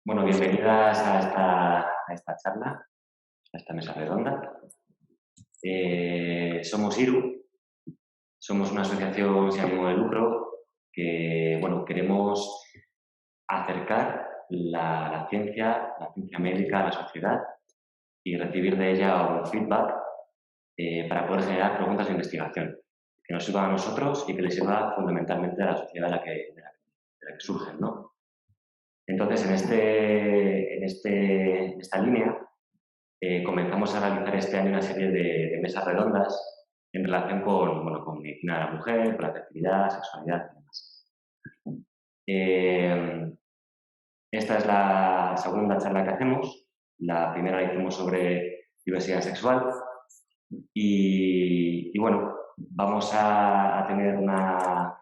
Bueno, bienvenidas a esta charla, a esta mesa redonda. Somos IRU, somos una asociación sin ánimo de lucro que, bueno, queremos acercar la ciencia médica a la sociedad y recibir de ella un feedback para poder generar preguntas de investigación que nos sirvan a nosotros y que les sirva fundamentalmente a la sociedad de la que surgen, ¿no? Entonces, en esta línea, comenzamos a realizar este año una serie de mesas redondas en relación con medicina de la mujer, con la fertilidad, sexualidad y demás. Esta es la segunda charla que hacemos. La primera la hicimos sobre diversidad sexual y bueno, vamos a tener una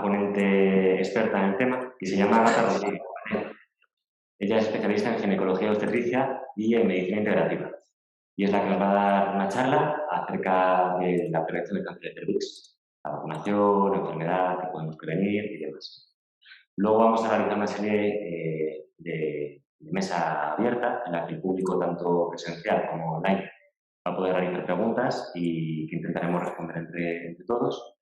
ponente experta en el tema que se llama Agatha Rodríguez. Ella es especialista en ginecología y obstetricia y en medicina integrativa. Y es la que nos va a dar una charla acerca de la prevención del cáncer de cervix, la vacunación, la enfermedad que podemos prevenir y demás. Luego vamos a realizar una serie de mesa abierta en la que el público, tanto presencial como online, va a poder realizar preguntas y que intentaremos responder entre todos.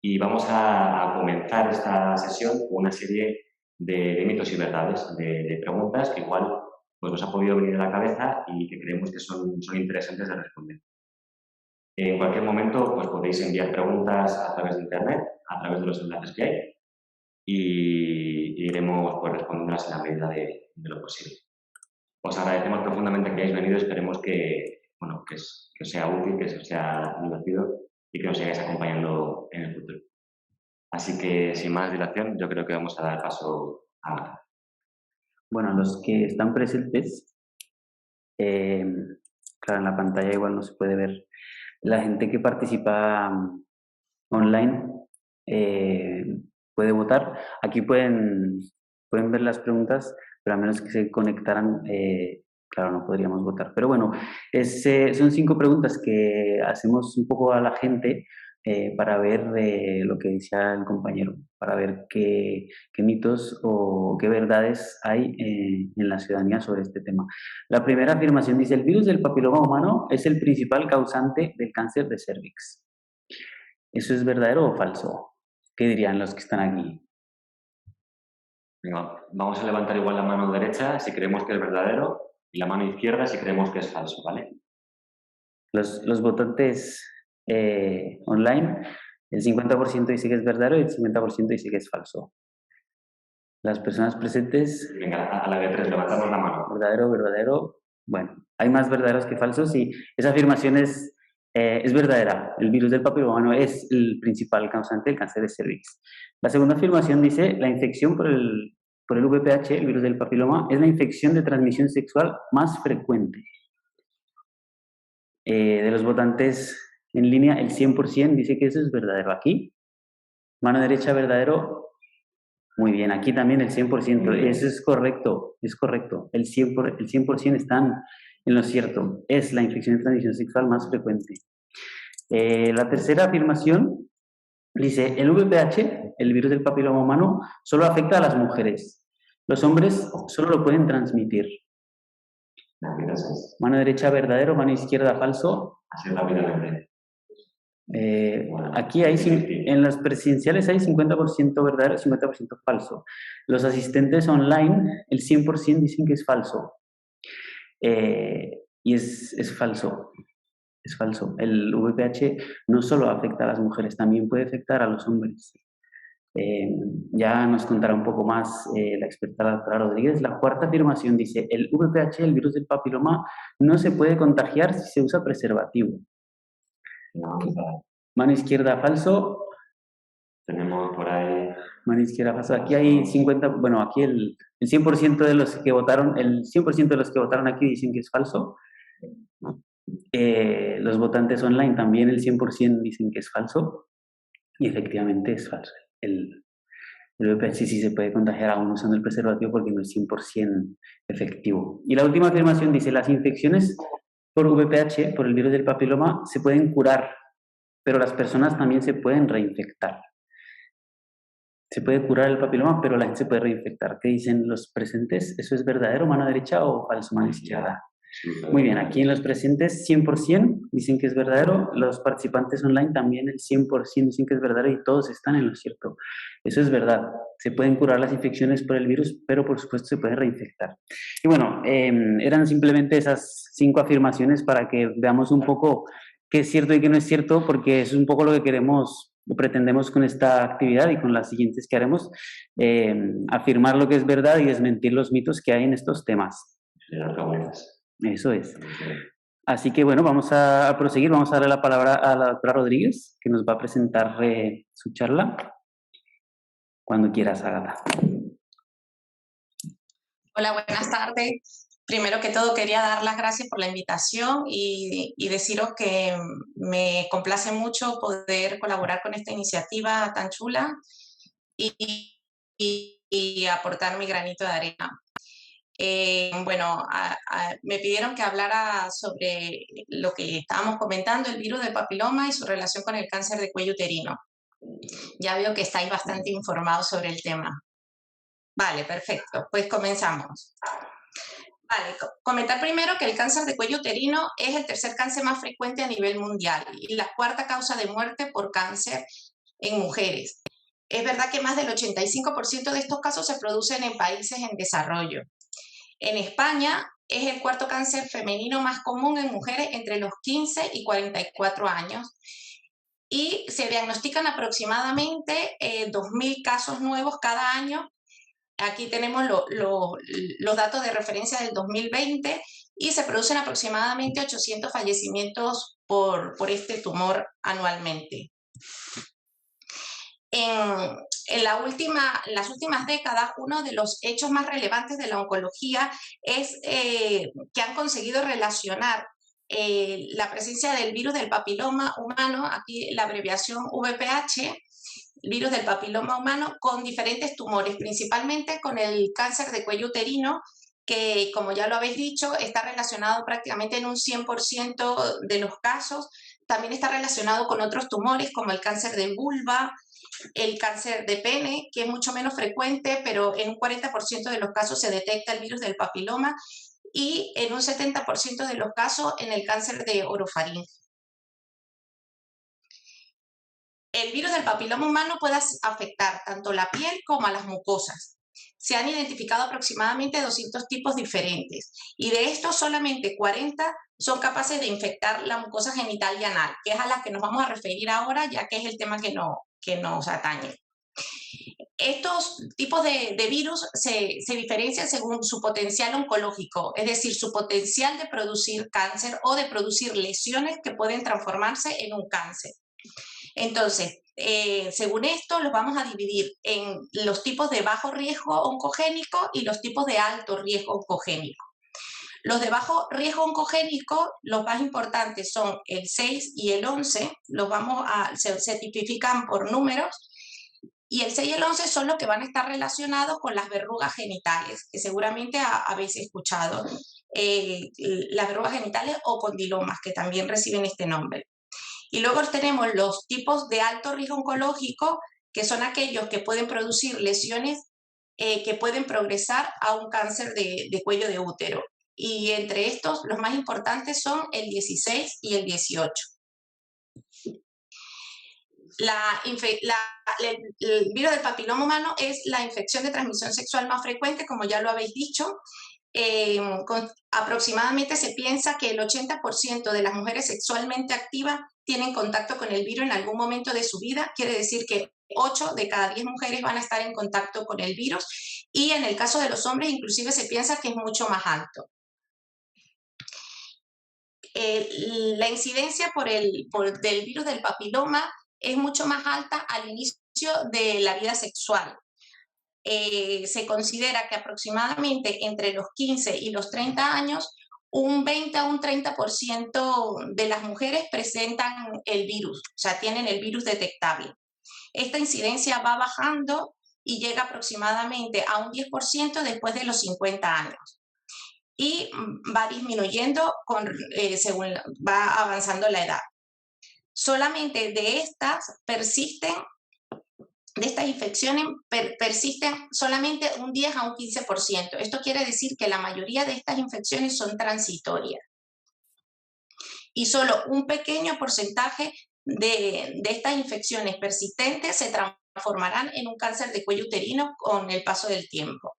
Y vamos a comenzar esta sesión con una serie de mitos y verdades, de preguntas que igual pues, nos ha podido venir a la cabeza y que creemos que son interesantes de responder. En cualquier momento pues, podéis enviar preguntas a través de Internet, a través de los enlaces que hay, y iremos pues, respondiéndolas en la medida de lo posible. Os agradecemos profundamente que hayáis venido, esperemos que os sea útil, que os sea divertido y que nos sigáis acompañando en el futuro. Así que, sin más dilación, yo creo que vamos a dar paso a... Bueno, los que están presentes, claro, en la pantalla igual no se puede ver. La gente que participa online puede votar. Aquí pueden ver las preguntas, pero a menos que se conectaran, claro, no podríamos votar. Pero bueno, son 5 preguntas que hacemos un poco a la gente para ver lo que decía el compañero, para ver qué mitos o qué verdades hay en la ciudadanía sobre este tema. La primera afirmación dice: el virus del papiloma humano es el principal causante del cáncer de cervix. ¿Eso es verdadero o falso? ¿Qué dirían los que están aquí? Venga, vamos a levantar igual la mano derecha si creemos que es verdadero y la mano izquierda si creemos que es falso, ¿vale? Los votantes online, el 50% dice que es verdadero y el 50% dice que es falso. Las personas presentes... Venga, a la de 3 levantamos la mano. Verdadero, verdadero. Bueno, hay más verdaderos que falsos y esa afirmación es verdadera. El virus del papiloma humano es el principal causante del cáncer de cervix. La segunda afirmación dice: la infección por el VPH, el virus del papiloma, es la infección de transmisión sexual más frecuente. De los votantes en línea, el 100% dice que eso es verdadero. Aquí, mano derecha, verdadero. Muy bien, aquí también el 100%. Eso es correcto, es correcto. El 100% están en lo cierto. Es la infección de transmisión sexual más frecuente. La tercera afirmación dice: el VPH, el virus del papiloma humano, solo afecta a las mujeres. Los hombres solo lo pueden transmitir. Mano derecha, verdadero; mano izquierda, falso. Así rápidamente. Aquí en las presidenciales hay 50% verdadero y 50% falso. Los asistentes online, el 100% dicen que es falso. Y es falso. Es falso. El VPH no solo afecta a las mujeres, también puede afectar a los hombres. Ya nos contará un poco más la experta, la doctora Rodríguez. La cuarta afirmación dice: el VPH, el virus del papiloma, no se puede contagiar si se usa preservativo. Mano izquierda, falso. Tenemos por ahí... Mano izquierda, falso. Aquí hay 50, bueno, aquí el 100% de los que votaron, el 100% de los que votaron aquí dicen que es falso. Los votantes online también el 100% dicen que es falso. Y efectivamente es falso. El VPH sí se puede contagiar aún usando el preservativo porque no es 100% efectivo. Y la última afirmación dice: las infecciones por VPH, por el virus del papiloma, se pueden curar, pero las personas también se pueden reinfectar. Se puede curar el papiloma, pero la gente se puede reinfectar. ¿Qué dicen los presentes? ¿Eso es verdadero, mano derecha, o falso, mano izquierda? Muy bien, aquí en los presentes 100% dicen que es verdadero, los participantes online también el 100% dicen que es verdadero y todos están en lo cierto. Eso es verdad, se pueden curar las infecciones por el virus, pero por supuesto se pueden reinfectar. Y bueno, eran simplemente esas 5 afirmaciones para que veamos un poco qué es cierto y qué no es cierto, porque es un poco lo que queremos o pretendemos con esta actividad y con las siguientes que haremos, afirmar lo que es verdad y desmentir los mitos que hay en estos temas. Eso es. Así que bueno, vamos a proseguir. Vamos a darle la palabra a la doctora Rodríguez, que nos va a presentar su charla. Cuando quieras, Ágata. Hola, buenas tardes. Primero que todo, quería dar las gracias por la invitación y deciros que me complace mucho poder colaborar con esta iniciativa tan chula y aportar mi granito de arena. Bueno, me pidieron que hablara sobre lo que estábamos comentando, el virus del papiloma y su relación con el cáncer de cuello uterino. Ya veo que estáis bastante informados sobre el tema. Vale, perfecto. Pues comenzamos. Vale, comentar primero que el cáncer de cuello uterino es el tercer cáncer más frecuente a nivel mundial y la cuarta causa de muerte por cáncer en mujeres. Es verdad que más del 85% de estos casos se producen en países en desarrollo. En España es el cuarto cáncer femenino más común en mujeres entre los 15 y 44 años y se diagnostican aproximadamente 2.000 casos nuevos cada año. Aquí tenemos los datos de referencia del 2020 y se producen aproximadamente 800 fallecimientos por este tumor anualmente. En las últimas décadas, uno de los hechos más relevantes de la oncología es que han conseguido relacionar la presencia del virus del papiloma humano, aquí la abreviación VPH, virus del papiloma humano, con diferentes tumores, principalmente con el cáncer de cuello uterino, que, como ya lo habéis dicho, está relacionado prácticamente en un 100% de los casos. También está relacionado con otros tumores, como el cáncer de vulva, el cáncer de pene, que es mucho menos frecuente, pero en un 40% de los casos se detecta el virus del papiloma, y en un 70% de los casos en el cáncer de orofaringe. El virus del papiloma humano puede afectar tanto la piel como a las mucosas. Se han identificado aproximadamente 200 tipos diferentes y de estos solamente 40 son capaces de infectar la mucosa genital y anal, que es a la que nos vamos a referir ahora, ya que es el tema que nos atañe. Estos tipos de virus se diferencian según su potencial oncológico, es decir, su potencial de producir cáncer o de producir lesiones que pueden transformarse en un cáncer. Entonces, según esto, los vamos a dividir en los tipos de bajo riesgo oncogénico y los tipos de alto riesgo oncogénico. Los de bajo riesgo oncogénico, los más importantes son el 6 y el 11, se tipifican por números, y el 6 y el 11 son los que van a estar relacionados con las verrugas genitales, que seguramente habéis escuchado, las verrugas genitales o condilomas, que también reciben este nombre. Y luego tenemos los tipos de alto riesgo oncológico, que son aquellos que pueden producir lesiones que pueden progresar a un cáncer de cuello de útero. Y entre estos, los más importantes son el 16 y el 18. El virus del papiloma humano es la infección de transmisión sexual más frecuente, como ya lo habéis dicho. Aproximadamente se piensa que el 80% de las mujeres sexualmente activas tienen contacto con el virus en algún momento de su vida. Quiere decir que 8 de cada 10 mujeres van a estar en contacto con el virus, y en el caso de los hombres inclusive se piensa que es mucho más alto. La incidencia del virus del papiloma es mucho más alta al inicio de la vida sexual. Se considera que aproximadamente entre los 15 y los 30 años, un 20 a un 30% de las mujeres presentan el virus, o sea, tienen el virus detectable. Esta incidencia va bajando y llega aproximadamente a un 10% después de los 50 años. Y va disminuyendo según va avanzando la edad. Solamente de estas persisten de estas infecciones persisten solamente un 10 a un 15%. Esto quiere decir que la mayoría de estas infecciones son transitorias. Y solo un pequeño porcentaje de estas infecciones persistentes se transformarán en un cáncer de cuello uterino con el paso del tiempo.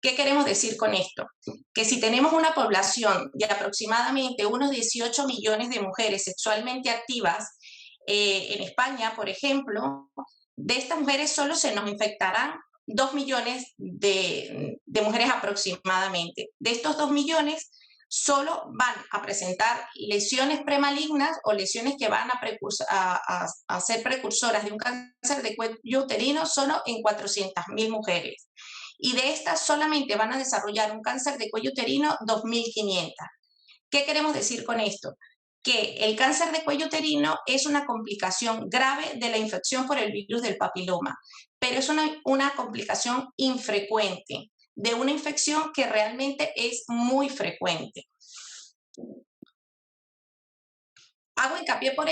¿Qué queremos decir con esto? Que si tenemos una población de aproximadamente unos 18 millones de mujeres sexualmente activas en España, por ejemplo, de estas mujeres solo se nos infectarán 2 millones de mujeres aproximadamente. De estos 2 millones, solo van a presentar lesiones premalignas o lesiones que van a ser precursoras de un cáncer de cuello uterino solo en 400.000 mujeres. Y de estas solamente van a desarrollar un cáncer de cuello uterino 2.500. ¿Qué queremos decir con esto? Que el cáncer de cuello uterino es una complicación grave de la infección por el virus del papiloma, pero es una complicación infrecuente de una infección que realmente es muy frecuente. Hago hincapié con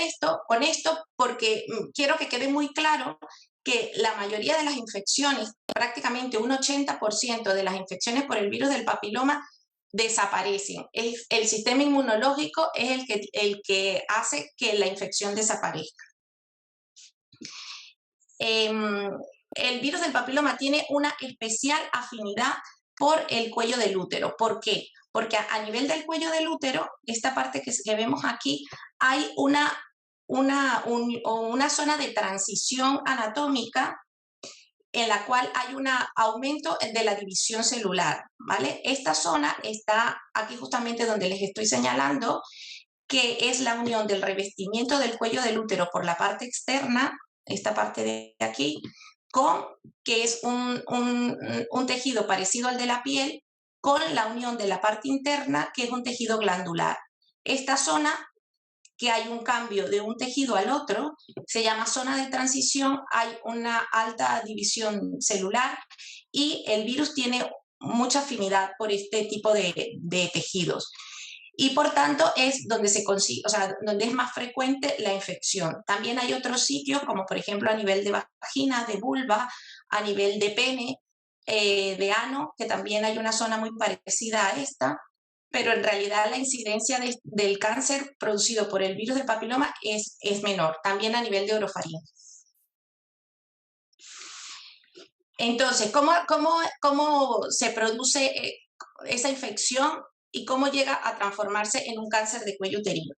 esto porque quiero que quede muy claro que la mayoría de las infecciones, prácticamente un 80% de las infecciones por el virus del papiloma desaparecen. El sistema inmunológico es el que hace que la infección desaparezca. El virus del papiloma tiene una especial afinidad por el cuello del útero. ¿Por qué? Porque a nivel del cuello del útero, esta parte que vemos aquí, hay una zona de transición anatómica en la cual hay un aumento de la división celular, ¿vale? Esta zona está aquí justamente donde les estoy señalando, que es la unión del revestimiento del cuello del útero por la parte externa, esta parte de aquí, que es un tejido parecido al de la piel, con la unión de la parte interna, que es un tejido glandular. Esta zona, que hay un cambio de un tejido al otro, se llama zona de transición, hay una alta división celular y el virus tiene mucha afinidad por este tipo de tejidos. Y por tanto es donde se consigue, o sea, donde es más frecuente la infección. También hay otros sitios, como por ejemplo a nivel de vagina, de vulva, a nivel de pene, de ano, que también hay una zona muy parecida a esta, pero en realidad la incidencia del cáncer producido por el virus del papiloma es menor, también a nivel de orofaringe. Entonces, ¿cómo se produce esa infección y cómo llega a transformarse en un cáncer de cuello uterino?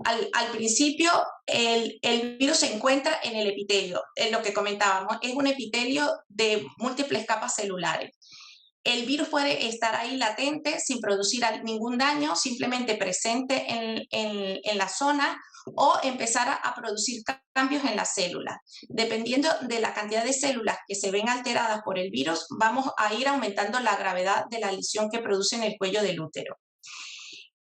Al principio, el virus se encuentra en el epitelio, en lo que comentábamos, es un epitelio de múltiples capas celulares. El virus puede estar ahí latente sin producir ningún daño, simplemente presente en la zona o empezar a producir cambios en las células. Dependiendo de la cantidad de células que se ven alteradas por el virus, vamos a ir aumentando la gravedad de la lesión que produce en el cuello del útero.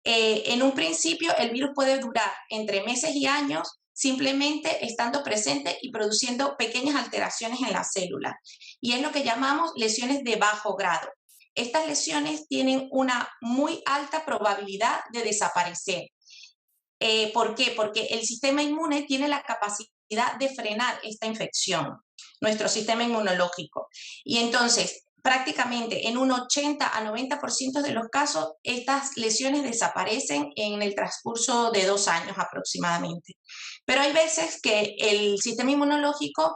En un principio, el virus puede durar entre meses y años, simplemente estando presente y produciendo pequeñas alteraciones en las células. Y es lo que llamamos lesiones de bajo grado. Estas lesiones tienen una muy alta probabilidad de desaparecer. ¿Por qué? Porque el sistema inmune tiene la capacidad de frenar esta infección, nuestro sistema inmunológico. Y entonces, prácticamente en un 80 a 90% de los casos, estas lesiones desaparecen en el transcurso de 2 años aproximadamente. Pero hay veces que el sistema inmunológico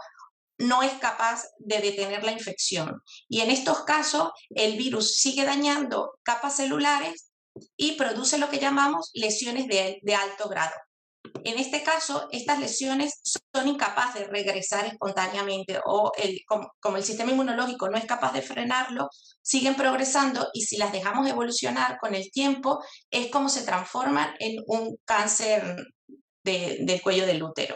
no es capaz de detener la infección. Y en estos casos, el virus sigue dañando capas celulares y produce lo que llamamos lesiones de alto grado. En este caso, estas lesiones son incapaces de regresar espontáneamente o como el sistema inmunológico no es capaz de frenarlo, siguen progresando y si las dejamos evolucionar con el tiempo, es como se transforman en un cáncer del cuello del útero.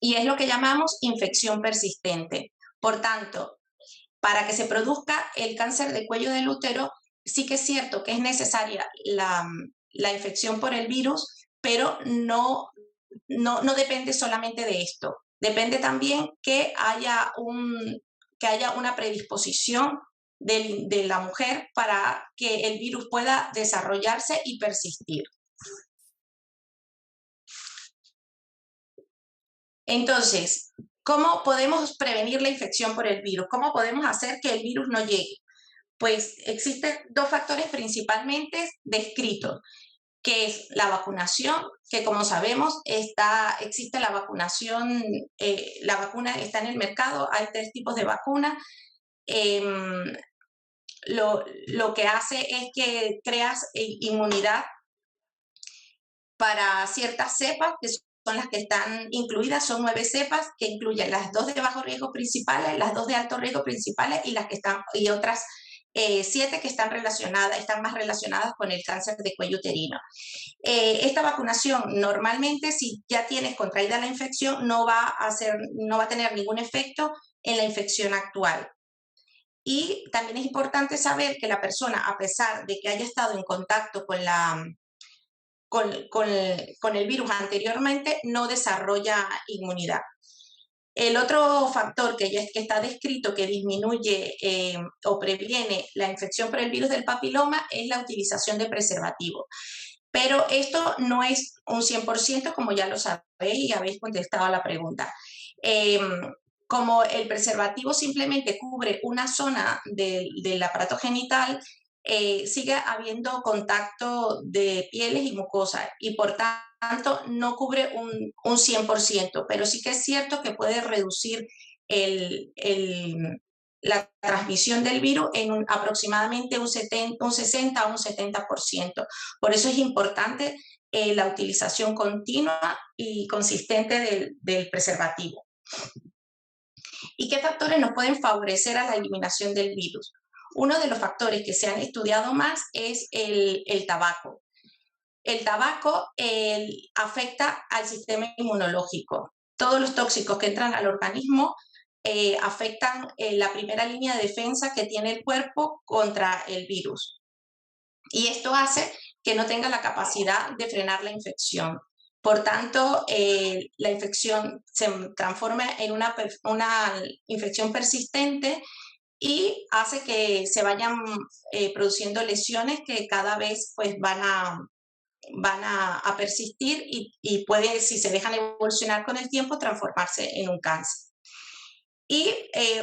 Y es lo que llamamos infección persistente. Por tanto, para que se produzca el cáncer de cuello del útero, sí que es cierto que es necesaria la infección por el virus, pero no depende solamente de esto. Depende también que haya una predisposición de la mujer para que el virus pueda desarrollarse y persistir. Entonces, ¿cómo podemos prevenir la infección por el virus? ¿Cómo podemos hacer que el virus no llegue? Pues existen dos factores principalmente descritos, que es la vacunación, que como sabemos existe la vacunación, la vacuna está en el mercado, hay 3 tipos de vacuna. Lo que hace es que creas inmunidad para ciertas cepas, que son las que están incluidas, son 9 cepas, que incluyen las 2 de bajo riesgo principales, las 2 de alto riesgo principales y otras 7 que están más relacionadas con el cáncer de cuello uterino. Esta vacunación normalmente, si ya tienes contraída la infección, no va a tener ningún efecto en la infección actual. Y también es importante saber que la persona, a pesar de que haya estado en contacto con el virus anteriormente, no desarrolla inmunidad. El otro factor que está descrito que disminuye o previene la infección por el virus del papiloma es la utilización de preservativo. Pero esto no es un 100%, como ya lo sabéis y habéis contestado a la pregunta. Como el preservativo simplemente cubre una zona del aparato genital, sigue habiendo contacto de pieles y mucosas y por tanto no cubre un 100%, pero sí que es cierto que puede reducir la transmisión del virus en aproximadamente un 60 a un 70%. Por eso es importante la utilización continua y consistente del preservativo. ¿Y qué factores nos pueden favorecer a la eliminación del virus? Uno de los factores que se han estudiado más es el tabaco. El tabaco afecta al sistema inmunológico. Todos los tóxicos que entran al organismo afectan la primera línea de defensa que tiene el cuerpo contra el virus. Y esto hace que no tenga la capacidad de frenar la infección. Por tanto, la infección se transforma en una infección persistente y hace que se vayan produciendo lesiones que cada vez pues, van a persistir y puede, si se dejan evolucionar con el tiempo, transformarse en un cáncer. Y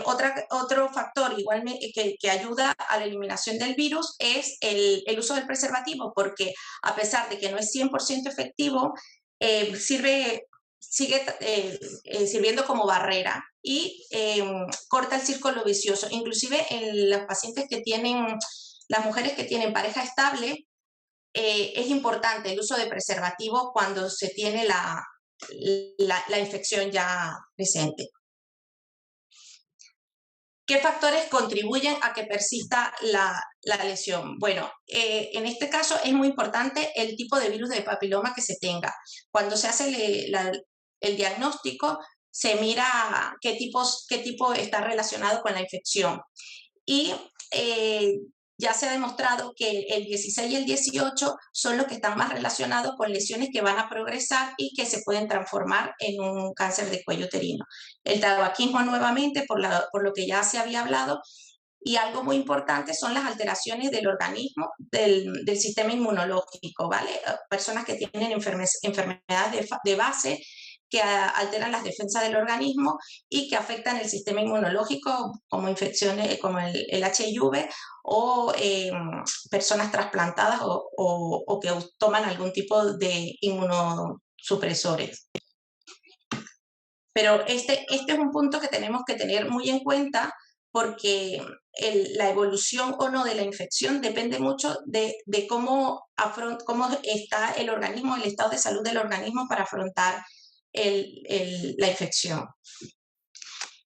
otro factor igualmente que ayuda a la eliminación del virus es el uso del preservativo, porque a pesar de que no es 100% efectivo, sigue sirviendo como barrera y corta el círculo vicioso. Inclusive en los pacientes las mujeres que tienen pareja estable, es importante el uso de preservativo cuando se tiene la infección ya presente. ¿Qué factores contribuyen a que persista la lesión? Bueno, en este caso es muy importante el tipo de virus de papiloma que se tenga. Cuando se hace el diagnóstico, se mira qué tipo está relacionado con la infección. Y ya se ha demostrado que el 16 y el 18 son los que están más relacionados con lesiones que van a progresar y que se pueden transformar en un cáncer de cuello uterino. El tabaquismo nuevamente, por lo que ya se había hablado, y algo muy importante son las alteraciones del organismo, del sistema inmunológico, ¿vale? Personas que tienen enfermedades de base, que alteran las defensas del organismo y que afectan el sistema inmunológico, como infecciones como el HIV o personas trasplantadas o que toman algún tipo de inmunosupresores. Pero este es un punto que tenemos que tener muy en cuenta porque la evolución o no de la infección depende mucho de cómo está el organismo, el estado de salud del organismo para afrontar la infección.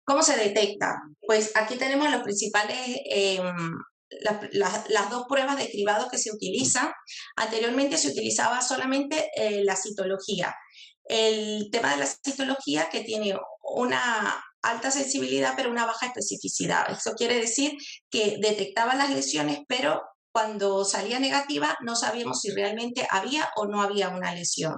¿Cómo se detecta? Pues aquí tenemos los principales, las 2 pruebas de cribado que se utilizan. Anteriormente se utilizaba solamente la citología. El tema de la citología que tiene una alta sensibilidad pero una baja especificidad. Eso quiere decir que detectaba las lesiones, pero cuando salía negativa no sabíamos si realmente había o no había una lesión.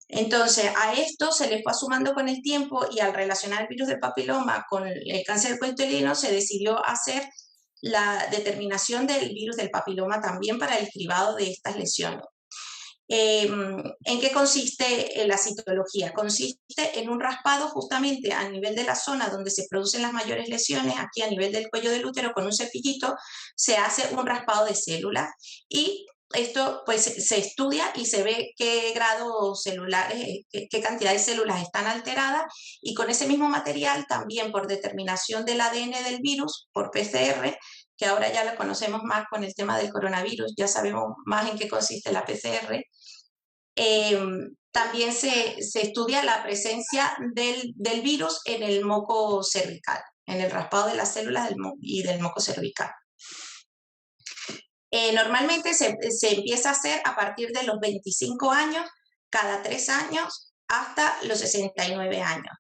Entonces, a esto se le fue sumando con el tiempo y al relacionar el virus del papiloma con el cáncer del cuello uterino se decidió hacer la determinación del virus del papiloma también para el cribado de estas lesiones. ¿En qué consiste la citología? Consiste en un raspado justamente a nivel de la zona donde se producen las mayores lesiones, aquí a nivel del cuello del útero, con un cepillito se hace un raspado de células y esto pues se estudia y se ve qué grados celulares, qué cantidad de células están alteradas, y con ese mismo material también por determinación del ADN del virus, por PCR, que ahora ya lo conocemos más con el tema del coronavirus, ya sabemos más en qué consiste la PCR, también se estudia la presencia del virus en el moco cervical, en el raspado de las células y del moco cervical. Normalmente se empieza a hacer a partir de los 25 años, cada 3 años, hasta los 69 años.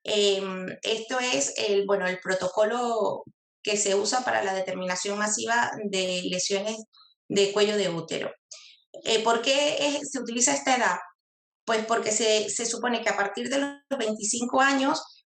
Esto es el protocolo que se usa para la determinación masiva de lesiones de cuello de útero. ¿Por qué se utiliza esta edad? Pues porque se supone que a partir de los 25 años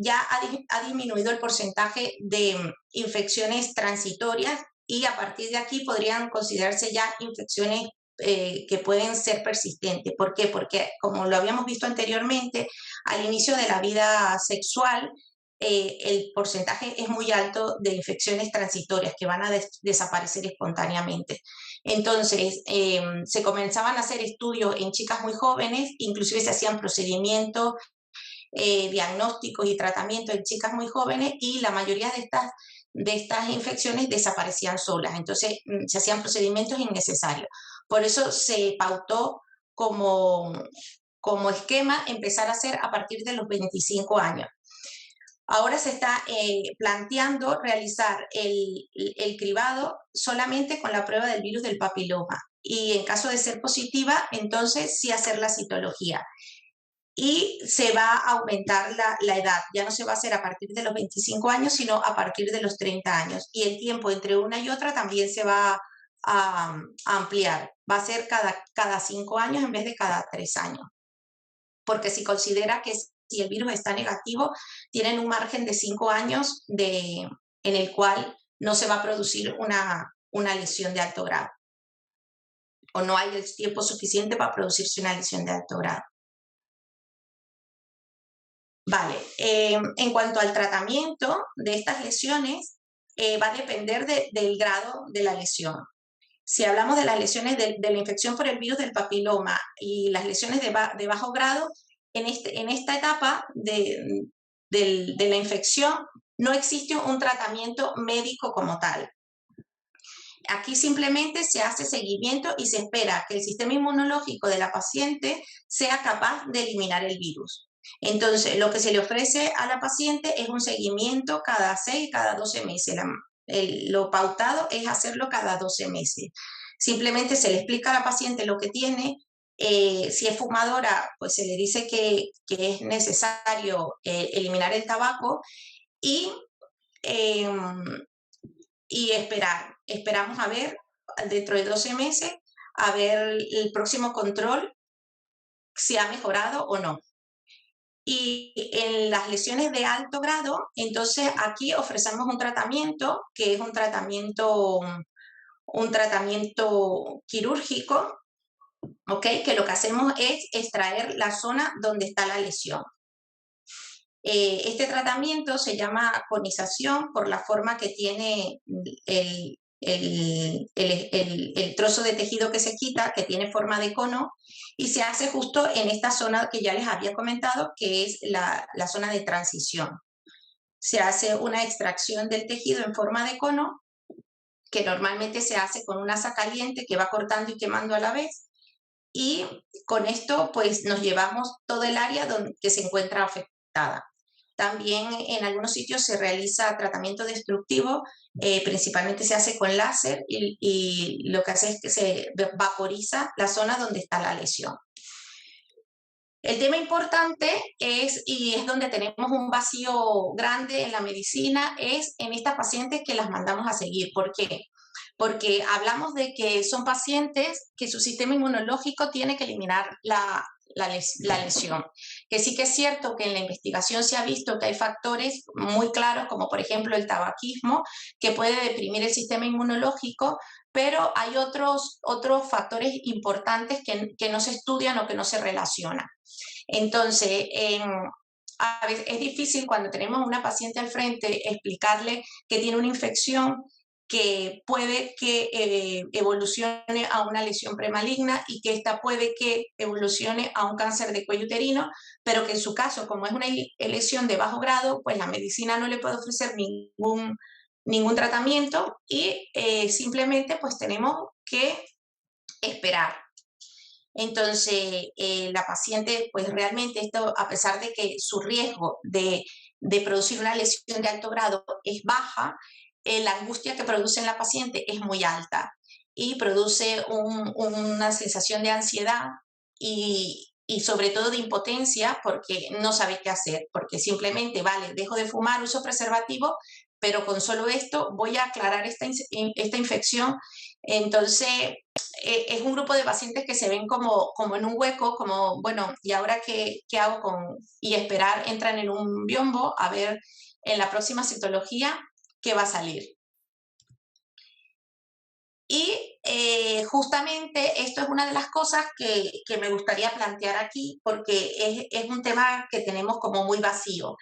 ya ha disminuido el porcentaje de infecciones transitorias, y a partir de aquí podrían considerarse ya infecciones que pueden ser persistentes. ¿Por qué? Porque, como lo habíamos visto anteriormente, al inicio de la vida sexual, el porcentaje es muy alto de infecciones transitorias que van a desaparecer espontáneamente. Entonces, se comenzaban a hacer estudios en chicas muy jóvenes, inclusive se hacían procedimientos, diagnósticos y tratamientos en chicas muy jóvenes, y la mayoría de estas infecciones desaparecían solas. Entonces, se hacían procedimientos innecesarios. Por eso se pautó como esquema empezar a hacer a partir de los 25 años. Ahora se está planteando realizar el cribado solamente con la prueba del virus del papiloma, y en caso de ser positiva, entonces sí hacer la citología. Y se va a aumentar la edad, ya no se va a hacer a partir de los 25 años, sino a partir de los 30 años. Y el tiempo entre una y otra también se va a ampliar, va a ser cada 5 años en vez de cada 3 años. Porque si considera que si el virus está negativo, tienen un margen de 5 años en el cual no se va a producir una lesión de alto grado, o no hay el tiempo suficiente para producirse una lesión de alto grado. Vale, en cuanto al tratamiento de estas lesiones, va a depender del grado de la lesión. Si hablamos de las lesiones de la infección por el virus del papiloma y las lesiones de bajo grado, en esta etapa de la infección no existe un tratamiento médico como tal. Aquí simplemente se hace seguimiento y se espera que el sistema inmunológico de la paciente sea capaz de eliminar el virus. Entonces, lo que se le ofrece a la paciente es un seguimiento cada 6, cada 12 meses. Lo pautado es hacerlo cada 12 meses. Simplemente se le explica a la paciente lo que tiene. Si es fumadora, pues se le dice que es necesario eliminar el tabaco y esperar. Esperamos a ver, dentro de 12 meses, a ver el próximo control, si ha mejorado o no. Y en las lesiones de alto grado, entonces aquí ofrecemos un tratamiento que es un tratamiento quirúrgico, ¿ok? Que lo que hacemos es extraer la zona donde está la lesión. Este tratamiento se llama conización por la forma que tiene el trozo de tejido que se quita, que tiene forma de cono, y se hace justo en esta zona que ya les había comentado, que es la zona de transición. Se hace una extracción del tejido en forma de cono, que normalmente se hace con una asa caliente que va cortando y quemando a la vez, y con esto pues nos llevamos todo el área que se encuentra afectada. También en algunos sitios se realiza tratamiento destructivo, principalmente se hace con láser, y lo que hace es que se vaporiza la zona donde está la lesión. El tema importante es, y es donde tenemos un vacío grande en la medicina, es en estas pacientes que las mandamos a seguir. ¿Por qué? Porque hablamos de que son pacientes que su sistema inmunológico tiene que eliminar la lesión. Que sí que es cierto que en la investigación se ha visto que hay factores muy claros, como por ejemplo el tabaquismo, que puede deprimir el sistema inmunológico, pero hay otros factores importantes que no se estudian o que no se relacionan. Entonces, a veces es difícil cuando tenemos una paciente al frente explicarle que tiene una infección que puede que evolucione a una lesión premaligna y que esta puede que evolucione a un cáncer de cuello uterino, pero que en su caso, como es una lesión de bajo grado, pues la medicina no le puede ofrecer ningún tratamiento y simplemente pues tenemos que esperar. Entonces, la paciente, pues realmente esto, a pesar de que su riesgo de producir una lesión de alto grado es baja, la angustia que produce en la paciente es muy alta y produce una sensación de ansiedad y sobre todo de impotencia porque no sabe qué hacer, porque simplemente, vale, dejo de fumar, uso preservativo, pero con solo esto voy a aclarar esta infección. Entonces, es un grupo de pacientes que se ven como en un hueco, como, bueno, ¿y ahora qué hago y esperar, entran en un biombo a ver en la próxima citología qué va a salir? Y justamente esto es una de las cosas que me gustaría plantear aquí, porque es un tema que tenemos como muy vacío.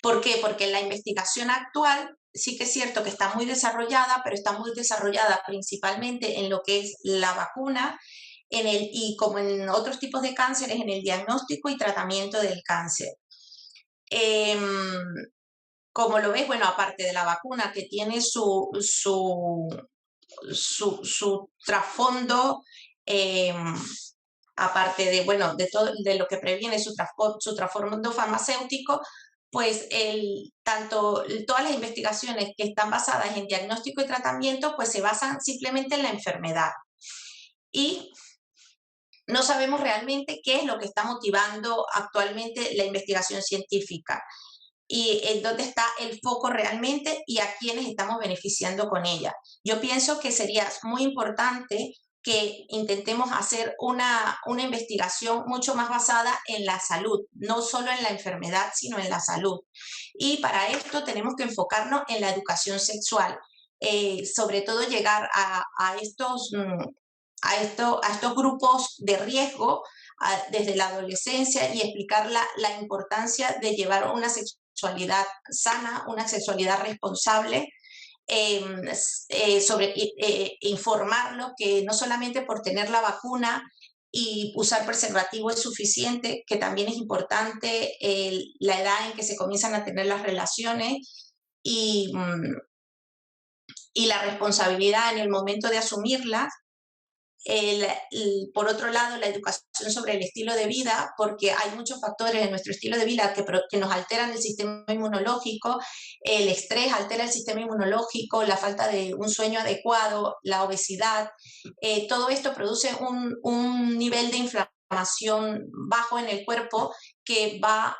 ¿Por qué? Porque la investigación actual sí que es cierto que está muy desarrollada, pero está muy desarrollada principalmente en lo que es la vacuna y como en otros tipos de cánceres, en el diagnóstico y tratamiento del cáncer. Como lo ves, bueno, aparte de la vacuna que tiene su trasfondo, aparte de, bueno, de todo de lo que previene su trasfondo farmacéutico, pues todas las investigaciones que están basadas en diagnóstico y tratamiento, pues se basan simplemente en la enfermedad. Y no sabemos realmente qué es lo que está motivando actualmente la investigación científica y en dónde está el foco realmente y a quiénes estamos beneficiando con ella. Yo pienso que sería muy importante que intentemos hacer una investigación mucho más basada en la salud, no solo en la enfermedad, sino en la salud. Y para esto tenemos que enfocarnos en la educación sexual, sobre todo llegar a estos grupos de riesgo desde la adolescencia y explicar la importancia de llevar una sexualidad sana, una sexualidad responsable, informarlo que no solamente por tener la vacuna y usar preservativo es suficiente, que también es importante la edad en que se comienzan a tener las relaciones y la responsabilidad en el momento de asumirlas. Por otro lado, la educación sobre el estilo de vida, porque hay muchos factores en nuestro estilo de vida que nos alteran el sistema inmunológico. El estrés altera el sistema inmunológico, la falta de un sueño adecuado, la obesidad, todo esto produce un nivel de inflamación bajo en el cuerpo que va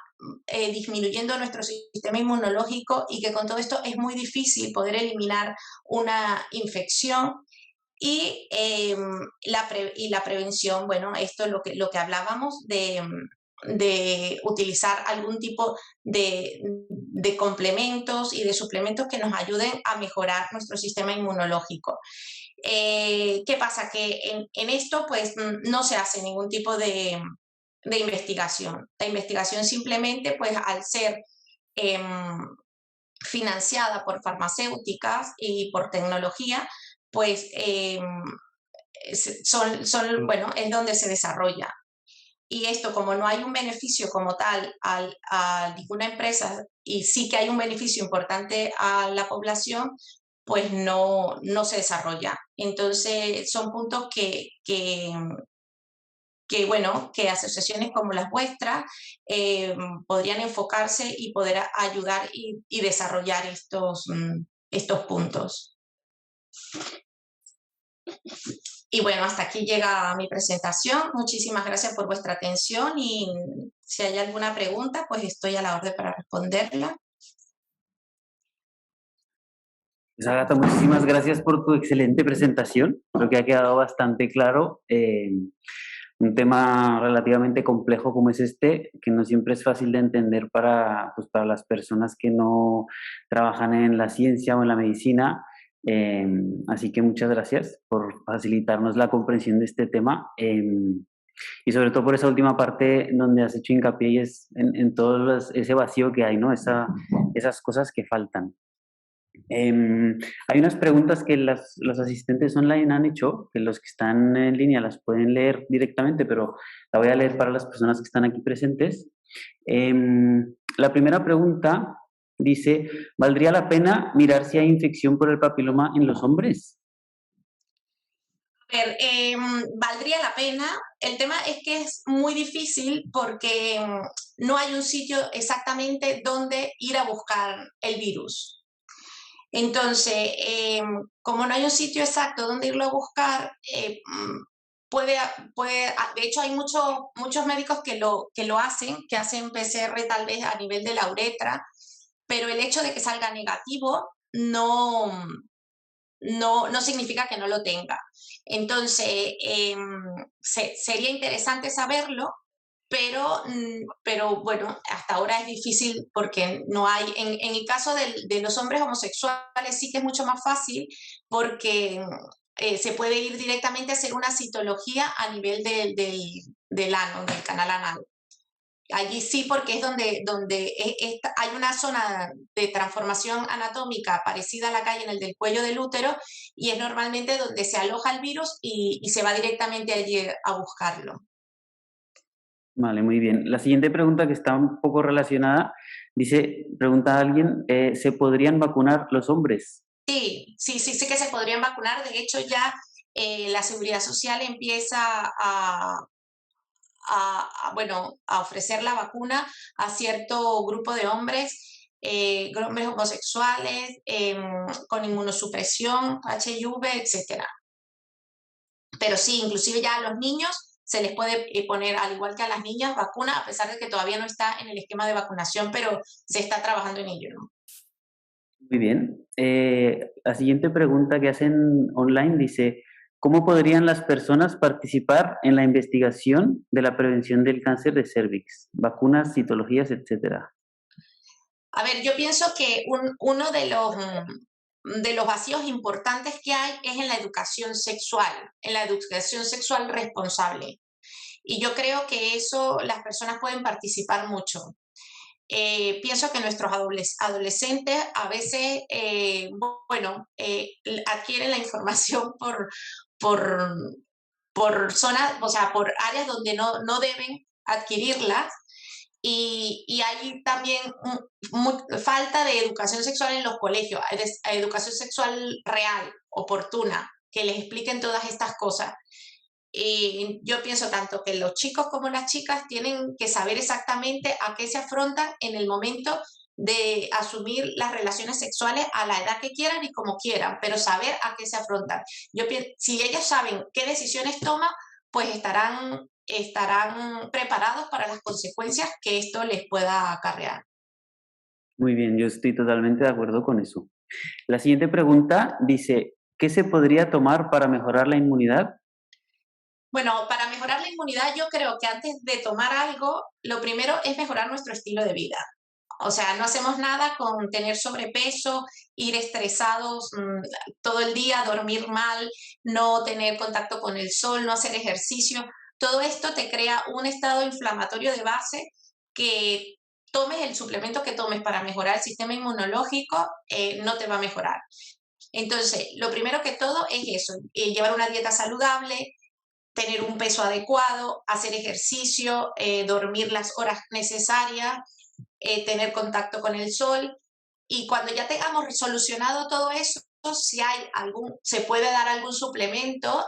disminuyendo nuestro sistema inmunológico y que con todo esto es muy difícil poder eliminar una infección. Y la prevención, bueno, esto es lo que hablábamos de utilizar algún tipo de complementos y de suplementos que nos ayuden a mejorar nuestro sistema inmunológico. ¿Qué pasa? Que en esto pues no se hace ningún tipo de investigación. La investigación simplemente pues al ser financiada por farmacéuticas y por tecnología, pues bueno, es donde se desarrolla. Y esto, como no hay un beneficio como tal a ninguna empresa y sí que hay un beneficio importante a la población, pues no se desarrolla. Entonces, son puntos bueno, que asociaciones como las vuestras podrían enfocarse y poder ayudar y desarrollar estos puntos. Y bueno, hasta aquí llega mi presentación. Muchísimas gracias por vuestra atención y si hay alguna pregunta, pues estoy a la orden para responderla. Pues Ágata, muchísimas gracias por tu excelente presentación. Creo que ha quedado bastante claro. un tema relativamente complejo como es este, que no siempre es fácil de entender pues para las personas que no trabajan en la ciencia o en la medicina. Así que muchas gracias por facilitarnos la comprensión de este tema. Y sobre todo por esa última parte donde has hecho hincapié y es en todo ese vacío que hay, ¿no? Esas cosas que faltan. Hay unas preguntas que los asistentes online han hecho, que los que están en línea las pueden leer directamente, pero la voy a leer para las personas que están aquí presentes. La primera pregunta dice, ¿valdría la pena mirar si hay infección por el papiloma en los hombres? A ver, valdría la pena. El tema es que es muy difícil porque no hay un sitio exactamente donde ir a buscar el virus. Entonces, como no hay un sitio exacto donde irlo a buscar, de hecho hay muchos médicos que lo hacen, que hacen PCR tal vez a nivel de la uretra, pero el hecho de que salga negativo no significa que no lo tenga. Entonces, sería interesante saberlo, pero bueno, hasta ahora es difícil porque no hay, en el caso de los hombres homosexuales sí que es mucho más fácil porque se puede ir directamente a hacer una citología a nivel del ano, del canal anal. Allí sí, porque es donde hay una zona de transformación anatómica parecida a la que hay en el del cuello del útero y es normalmente donde se aloja el virus y se va directamente allí a buscarlo. Vale, muy bien. La siguiente pregunta, que está un poco relacionada, pregunta a alguien, ¿se podrían vacunar los hombres? Sí que se podrían vacunar. De hecho, ya la Seguridad Social empieza a ofrecer la vacuna a cierto grupo de hombres, hombres homosexuales, con inmunosupresión, HIV, etcétera. Pero sí, inclusive ya a los niños se les puede poner, al igual que a las niñas, vacuna, a pesar de que todavía no está en el esquema de vacunación, pero se está trabajando en ello, ¿no? Muy bien. La siguiente pregunta que hacen online dice, ¿cómo podrían las personas participar en la investigación de la prevención del cáncer de cervix? Vacunas, citologías, etcétera. A ver, yo pienso que uno de los vacíos importantes que hay es en la educación sexual responsable. Y yo creo que eso las personas pueden participar mucho. Pienso que nuestros adolescentes a veces, adquieren la información por, por zonas, o sea, por áreas donde no deben adquirirlas. Y hay también falta de educación sexual en los colegios, educación sexual real, oportuna, que les expliquen todas estas cosas. Y yo pienso tanto que los chicos como las chicas tienen que saber exactamente a qué se afrontan en el momento de asumir las relaciones sexuales a la edad que quieran y como quieran, pero saber a qué se afrontan. Si ellos saben qué decisiones toman, pues estarán preparados para las consecuencias que esto les pueda acarrear. Muy bien, yo estoy totalmente de acuerdo con eso. La siguiente pregunta dice, ¿qué se podría tomar para mejorar la inmunidad? Bueno, para mejorar la inmunidad yo creo que antes de tomar algo, lo primero es mejorar nuestro estilo de vida. O sea, no hacemos nada con tener sobrepeso, ir estresados todo el día, dormir mal, no tener contacto con el sol, no hacer ejercicio. Todo esto te crea un estado inflamatorio de base que tomes el suplemento que tomes para mejorar el sistema inmunológico, no te va a mejorar. Entonces, lo primero que todo es eso, llevar una dieta saludable, tener un peso adecuado, hacer ejercicio, dormir las horas necesarias, tener contacto con el sol. Y cuando ya tengamos solucionado todo eso, si se puede dar algún suplemento,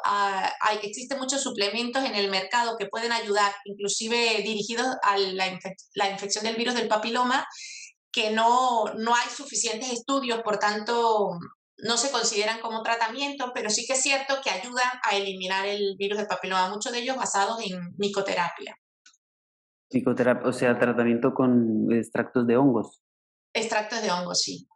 existen muchos suplementos en el mercado que pueden ayudar, inclusive dirigidos a la infección del virus del papiloma, que no hay suficientes estudios, por tanto no se consideran como tratamiento, pero sí que es cierto que ayudan a eliminar el virus del papiloma, muchos de ellos basados en micoterapia. Psicoterapia, o sea, tratamiento con extractos de hongos. Extractos de hongos, sí.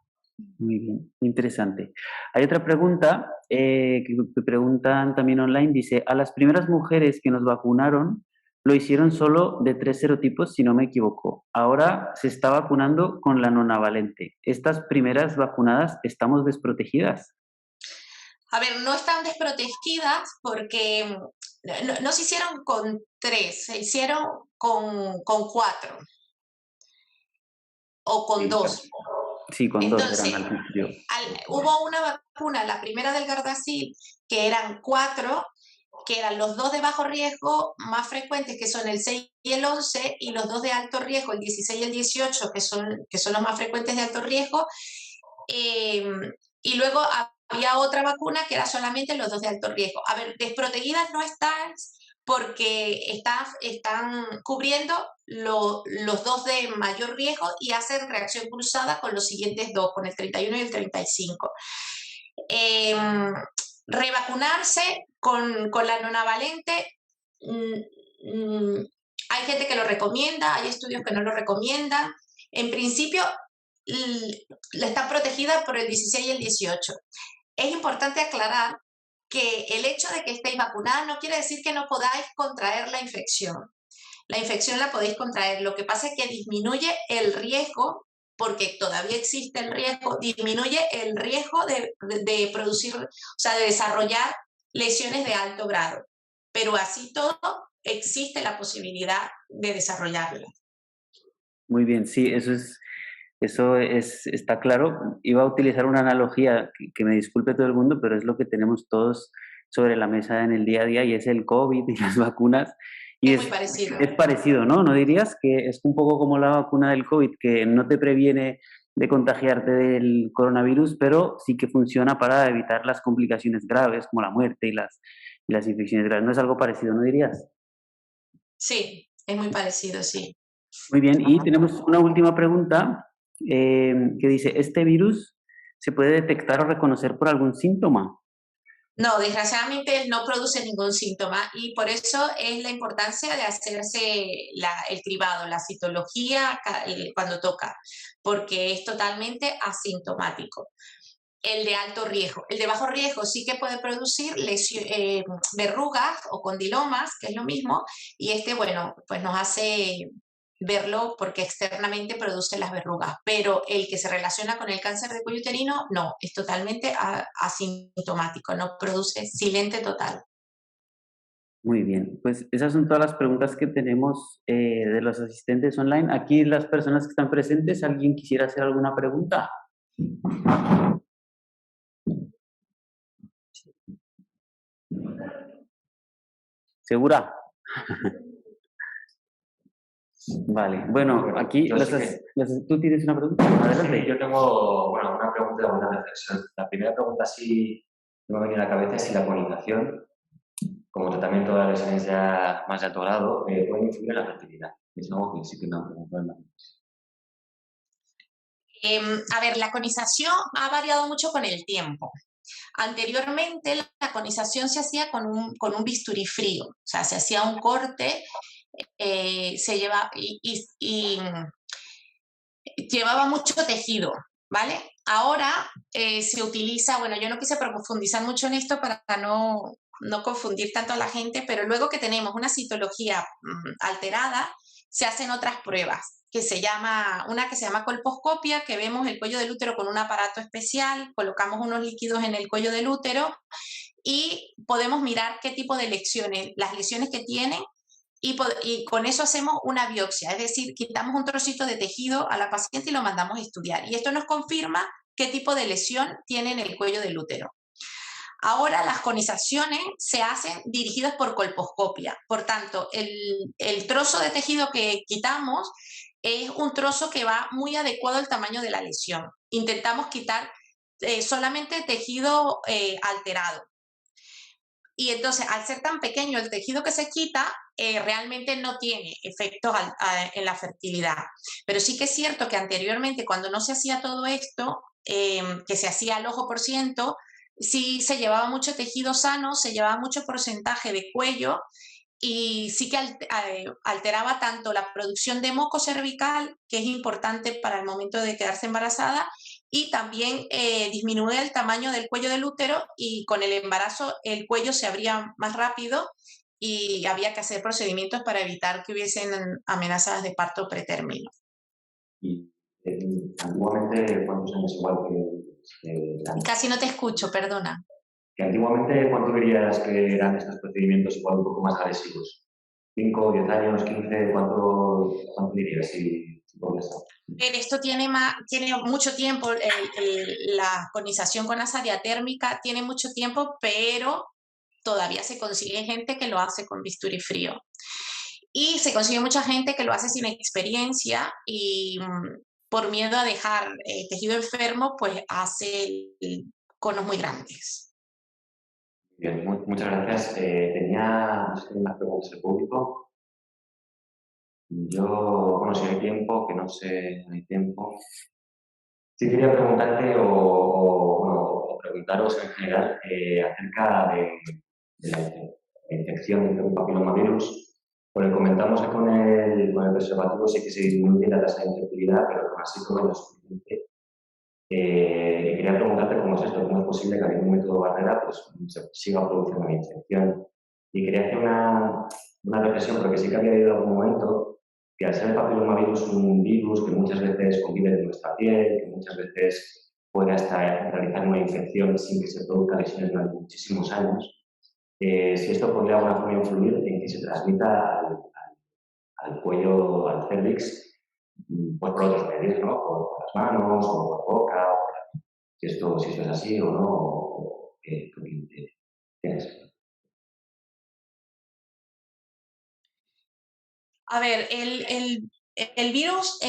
Muy bien, interesante. Hay otra pregunta que preguntan también online, dice, a las primeras mujeres que nos vacunaron lo hicieron solo de 3 serotipos, si no me equivoco. Ahora se está vacunando con la nonavalente. ¿Estas primeras vacunadas estamos desprotegidas? A ver, no están desprotegidas porque no se hicieron con 3, se hicieron con 4 o con 2. Sí, con 2 Entonces, eran al principio. hubo una vacuna, la primera del Gardasil, que eran 4, que eran los 2 de bajo riesgo más frecuentes, que son el 6 y el 11, y los 2 de alto riesgo, el 16 y el 18, que son los más frecuentes de alto riesgo. Y luego había otra vacuna que era solamente los 2 de alto riesgo. A ver, desprotegidas no están porque están cubriendo los 2 de mayor riesgo y hacen reacción cruzada con los siguientes 2, con el 31 y el 35. Revacunarse con la nonavalente, hay gente que lo recomienda, hay estudios que no lo recomiendan. En principio, está protegida por el 16 y el 18. Es importante aclarar que el hecho de que estéis vacunadas no quiere decir que no podáis contraer la infección. La infección la podéis contraer. Lo que pasa es que disminuye el riesgo, porque todavía existe el riesgo, disminuye el riesgo de producir, o sea, de desarrollar lesiones de alto grado. Pero así todo, existe la posibilidad de desarrollarla. Muy bien, sí, está claro. Iba a utilizar una analogía que me disculpe todo el mundo, pero es lo que tenemos todos sobre la mesa en el día a día y es el COVID y las vacunas. Y muy parecido. Es parecido, ¿no? ¿No dirías que es un poco como la vacuna del COVID, que no te previene de contagiarte del coronavirus, pero sí que funciona para evitar las complicaciones graves como la muerte y las infecciones graves? ¿No es algo parecido, no dirías? Sí, es muy parecido, sí. Muy bien, y tenemos una última pregunta que dice, ¿este virus se puede detectar o reconocer por algún síntoma? No, desgraciadamente no produce ningún síntoma y por eso es la importancia de hacerse el cribado, la citología cuando toca, porque es totalmente asintomático. El de alto riesgo. El de bajo riesgo sí que puede producir verrugas o condilomas, que es lo mismo, y bueno, pues nos hace verlo porque externamente produce las verrugas, pero el que se relaciona con el cáncer de cuello uterino, no, es totalmente asintomático, no produce silente total. Muy bien, pues esas son todas las preguntas que tenemos de los asistentes online. Aquí las personas que están presentes, ¿alguien quisiera hacer alguna pregunta? ¿Segura? Vale, bueno, aquí tú tienes una pregunta. Adelante. Sí, yo tengo una pregunta y una reflexión. La primera pregunta sí me ha venido a la cabeza es si la colonización, como tratamiento de lesiones ya más de alto grado, puede influir en la fertilidad. Es algo que sí que no pregunto. A ver, la conización ha variado mucho con el tiempo. Anteriormente la conización se hacía con un bisturí frío, o sea, se hacía un corte, se lleva y llevaba mucho tejido, ¿vale? Ahora se utiliza, bueno, yo no quise profundizar mucho en esto para no confundir tanto a la gente, pero luego que tenemos una citología alterada, se hacen otras pruebas, una que se llama colposcopia, que vemos el cuello del útero con un aparato especial, colocamos unos líquidos en el cuello del útero y podemos mirar qué tipo de lesiones, las lesiones que tienen, y con eso hacemos una biopsia, es decir, quitamos un trocito de tejido a la paciente y lo mandamos a estudiar. Y esto nos confirma qué tipo de lesión tiene en el cuello del útero. Ahora las conizaciones se hacen dirigidas por colposcopia. Por tanto, el trozo de tejido que quitamos es un trozo que va muy adecuado al tamaño de la lesión. Intentamos quitar solamente tejido alterado. Y entonces, al ser tan pequeño el tejido que se quita, realmente no tiene efectos en la fertilidad. Pero sí que es cierto que anteriormente, cuando no se hacía todo esto, que se hacía al ojo por ciento, sí se llevaba mucho tejido sano, se llevaba mucho porcentaje de cuello y sí que alteraba tanto la producción de moco cervical, que es importante para el momento de quedarse embarazada, y también disminuye el tamaño del cuello del útero y con el embarazo el cuello se abría más rápido y había que hacer procedimientos para evitar que hubiesen amenazas de parto pretérmino. Y antiguamente, ¿cuántos años igual Casi no te escucho, perdona. que antiguamente, ¿cuánto dirías que eran estos procedimientos igual un poco más agresivos? ¿5, 10 años, 15? ¿Cuánto dirías si podrías saber? Esto tiene mucho tiempo, la conización con la área térmica tiene mucho tiempo, pero todavía se consigue gente que lo hace con bisturí frío. Y se consigue mucha gente que lo hace sin experiencia y por miedo a dejar tejido enfermo, pues hace conos muy grandes. Bien, muchas gracias. Tenía unas preguntas del público. Yo, bueno, si hay tiempo, que no sé, no hay tiempo. Sí quería preguntarte o preguntaros en general acerca de la infección del papilomavirus. Porque comentamos que con el preservativo sí que se disminuye la tasa de infectividad, pero aún así todo no es suficiente. Quería preguntarte cómo es esto, cómo es posible que habiendo un método barrera pues, se siga produciendo la infección. Y quería hacer una reflexión, porque sí que había habido algún momento que al ser el papilomavirus un virus que muchas veces convive en nuestra piel, que muchas veces puede hasta realizar una infección sin que se produzca lesiones durante muchísimos años, si esto podría de alguna forma influir en que se transmita al cuello, al cérvix, pues por otros medios, ¿no? Por las manos, o por boca, si esto es así o no, o qué tienes. A ver, el virus,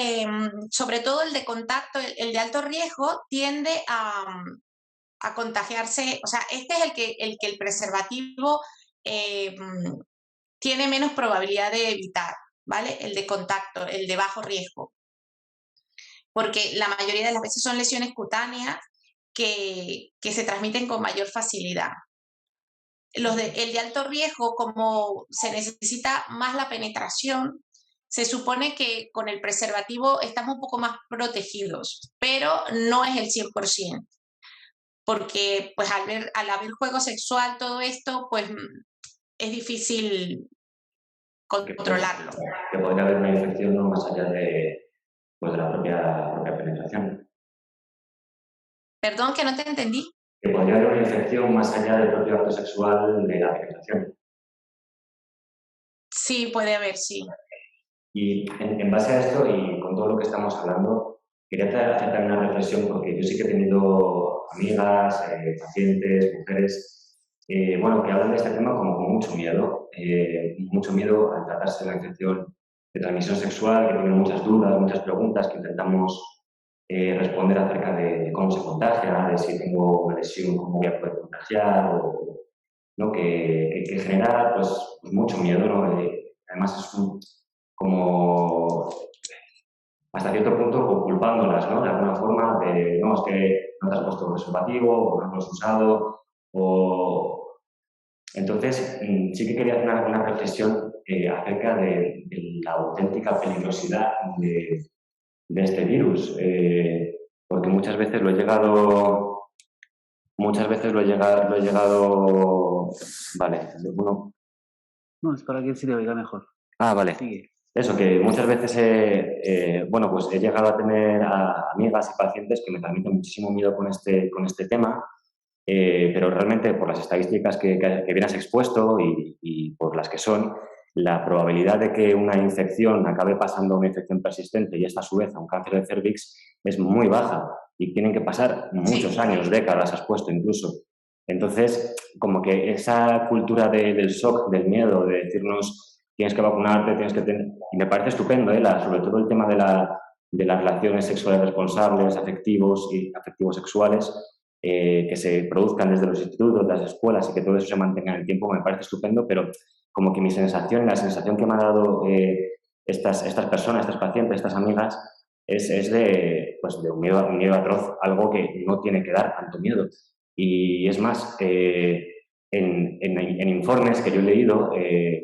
sobre todo el de contacto, el de alto riesgo, tiende a contagiarse, o sea, este es el que el preservativo tiene menos probabilidad de evitar, ¿vale? El de contacto, el de bajo riesgo. Porque la mayoría de las veces son lesiones cutáneas que se transmiten con mayor facilidad. El de alto riesgo, como se necesita más la penetración, se supone que con el preservativo estamos un poco más protegidos, pero no es el 100%, porque pues al haber juego sexual, todo esto, pues es difícil controlarlo. Que podría haber una infección no más allá de, pues, de la propia penetración. Perdón, que no te entendí. Que podría haber una infección más allá del propio acto sexual de la penetración. Sí, puede haber, sí. Y en base a esto y con todo lo que estamos hablando, quería hacer también una reflexión porque yo sí que he tenido amigas, pacientes, mujeres, bueno, que hablan de este tema como con mucho miedo al tratarse de una infección de transmisión sexual, que tienen muchas dudas, muchas preguntas que intentamos responder acerca de cómo se contagia, de si tengo una lesión, cómo voy a poder contagiar, o, ¿no? que genera pues, mucho miedo, ¿no? Además es como hasta cierto punto culpándolas, ¿no? De alguna forma de, no, es que no te has puesto un preservativo, o no lo has usado, o... Entonces, sí que quería hacer una reflexión acerca de la auténtica peligrosidad de este virus, porque muchas veces lo he llegado... Vale, uno... No, es para que se te oiga mejor. Ah, vale. Sigue. Eso, que muchas veces bueno, pues he llegado a tener amigas y pacientes que me transmiten muchísimo miedo con este tema, pero realmente por las estadísticas que bien has expuesto y por las que son, la probabilidad de que una infección acabe pasando a una infección persistente y esta a su vez a un cáncer de cervix es muy baja y tienen que pasar muchos años, décadas, has puesto incluso. Entonces, como que esa cultura del shock, del miedo, de decirnos tienes que vacunarte, tienes que tener... Y me parece estupendo, sobre todo el tema de las relaciones sexuales responsables, afectivos sexuales, que se produzcan desde los institutos, las escuelas y que todo eso se mantenga en el tiempo, me parece estupendo, pero como que mi sensación, la sensación que me han dado estas personas, estas pacientes, estas amigas, es de un miedo atroz, algo que no tiene que dar tanto miedo. Y es más, en informes que yo he leído,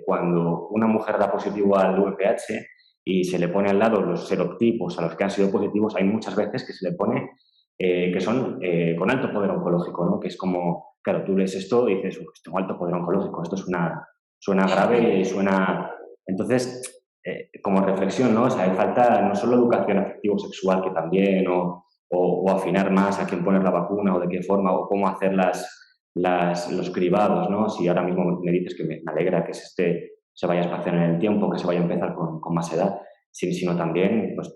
cuando una mujer da positivo al VPH y se le pone al lado los serotipos a los que han sido positivos, hay muchas veces que se le pone que son con alto poder oncológico, ¿no? Que es como, claro, tú lees esto y dices, tengo alto poder oncológico, esto suena grave y suena... Entonces, como reflexión, ¿no? O sea, hay falta no solo educación afectivo-sexual, que también, o afinar más a quién poner la vacuna o de qué forma, o cómo hacer los cribados, ¿no? Si ahora mismo me dices que me alegra que se vaya a espaciar en el tiempo, que se vaya a empezar con más edad, sino también pues,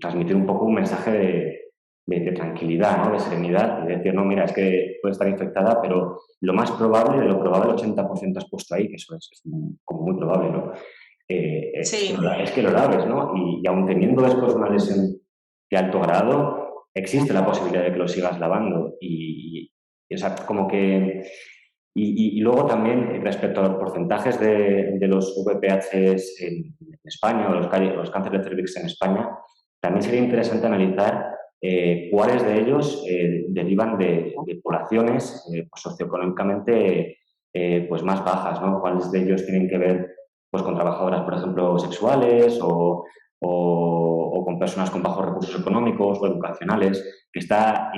transmitir un poco un mensaje de tranquilidad, ¿no? De serenidad, y decir, no, mira, es que puede estar infectada, pero lo más probable, de lo probable, el 80% has puesto ahí, que eso es como muy probable, ¿no? Sí. Es que lo laves, ¿no? Y aun teniendo después una lesión de alto grado, existe la posibilidad de que lo sigas lavando. O sea, como que... Y luego también, respecto a los porcentajes de los VPHs en España, o los cánceres de cervix en España, también sería interesante analizar cuáles de ellos derivan de poblaciones pues, socioeconómicamente pues más bajas, ¿no? Cuáles de ellos tienen que ver pues, con trabajadoras, por ejemplo, sexuales o con personas con bajos recursos económicos o educacionales, que está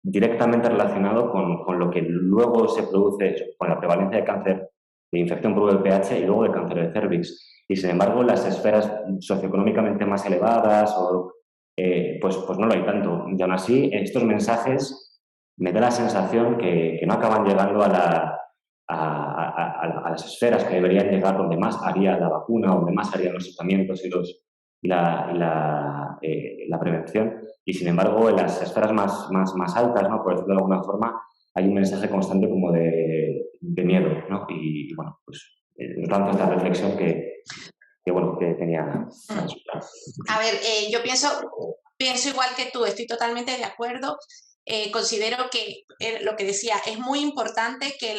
directamente relacionado con lo que luego se produce, con la prevalencia de cáncer de infección por VPH y luego de cáncer de cervix. Y sin embargo, las esferas socioeconómicamente más elevadas pues no lo hay tanto. Y aún así, estos mensajes me da la sensación que no acaban llegando a las esferas que deberían llegar, donde más haría la vacuna, donde más harían los tratamientos y la prevención. Y sin embargo, en las esferas más altas, ¿no? Por decirlo de alguna forma, hay un mensaje constante como de miedo, ¿no? Y bueno, pues nos lanzo esta reflexión que tenía. A ver, yo pienso igual que tú, estoy totalmente de acuerdo. Considero que lo que decía, es muy importante que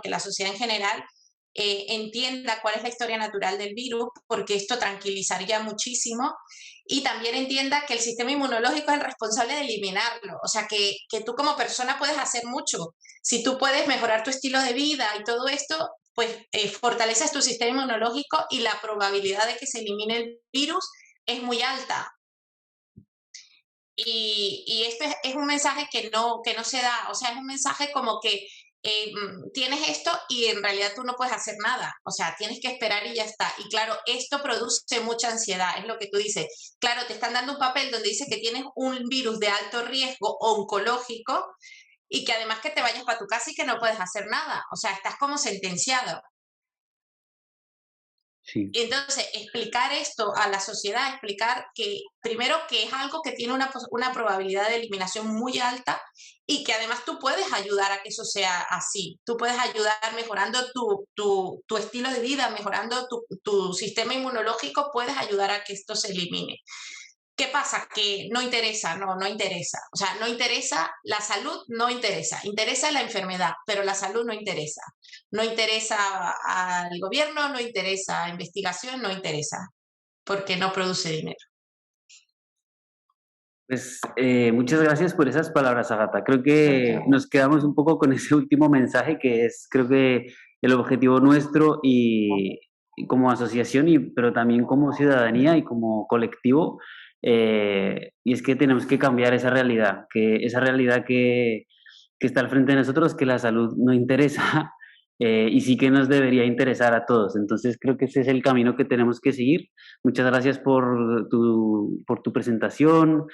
que la sociedad en general entienda cuál es la historia natural del virus, porque esto tranquilizaría muchísimo, y también entienda que el sistema inmunológico es el responsable de eliminarlo. O sea, que tú como persona puedes hacer mucho. Si tú puedes mejorar tu estilo de vida y todo esto, pues fortaleces tu sistema inmunológico y la probabilidad de que se elimine el virus es muy alta. Y esto es un mensaje que no se da, o sea, es un mensaje como que tienes esto y en realidad tú no puedes hacer nada, o sea, tienes que esperar y ya está. Y claro, esto produce mucha ansiedad, es lo que tú dices. Claro, te están dando un papel donde dice que tienes un virus de alto riesgo oncológico y que además que te vayas para tu casa y que no puedes hacer nada, o sea, estás como sentenciado. Sí. Y entonces, explicar esto a la sociedad, explicar que primero que es algo que tiene una probabilidad de eliminación muy alta y que además tú puedes ayudar a que eso sea así. Tú puedes ayudar mejorando tu estilo de vida, mejorando tu sistema inmunológico, puedes ayudar a que esto se elimine. ¿Qué pasa? Que no interesa, no interesa. O sea, no interesa, la salud no interesa. Interesa la enfermedad, pero la salud no interesa. No interesa al gobierno, no interesa a investigación, no interesa, porque no produce dinero. Pues muchas gracias por esas palabras, Agata. Creo que nos quedamos un poco con ese último mensaje que es, creo que el objetivo nuestro y como asociación, pero también como ciudadanía y como colectivo, y es que tenemos que cambiar esa realidad, que está al frente de nosotros, que la salud no interesa y sí que nos debería interesar a todos. Entonces creo que ese es el camino que tenemos que seguir. Muchas gracias por tu presentación,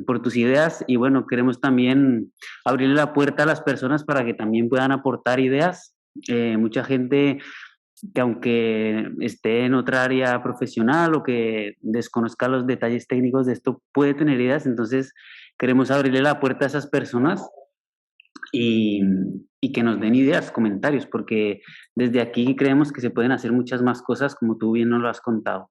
por tus ideas y bueno, queremos también abrirle la puerta a las personas para que también puedan aportar ideas. Mucha gente que aunque esté en otra área profesional o que desconozca los detalles técnicos de esto, puede tener ideas, entonces queremos abrirle la puerta a esas personas y que nos den ideas, comentarios, porque desde aquí creemos que se pueden hacer muchas más cosas como tú bien nos lo has contado.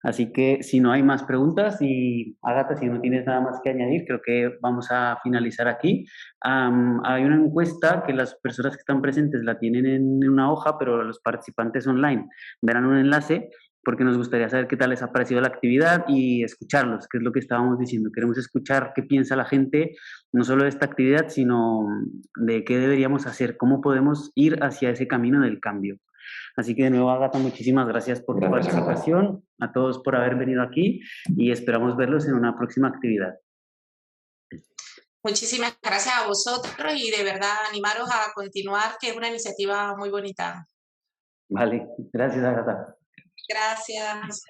Así que si no hay más preguntas y Agata, si no tienes nada más que añadir, creo que vamos a finalizar aquí. Hay una encuesta que las personas que están presentes la tienen en una hoja, pero los participantes online verán un enlace porque nos gustaría saber qué tal les ha parecido la actividad y escucharlos, que es lo que estábamos diciendo. Queremos escuchar qué piensa la gente, no solo de esta actividad, sino de qué deberíamos hacer, cómo podemos ir hacia ese camino del cambio. Así que de nuevo, Agata, muchísimas gracias por tu participación, a todos por haber venido aquí y esperamos verlos en una próxima actividad. Muchísimas gracias a vosotros y de verdad animaros a continuar, que es una iniciativa muy bonita. Vale, gracias, Agatha. Gracias.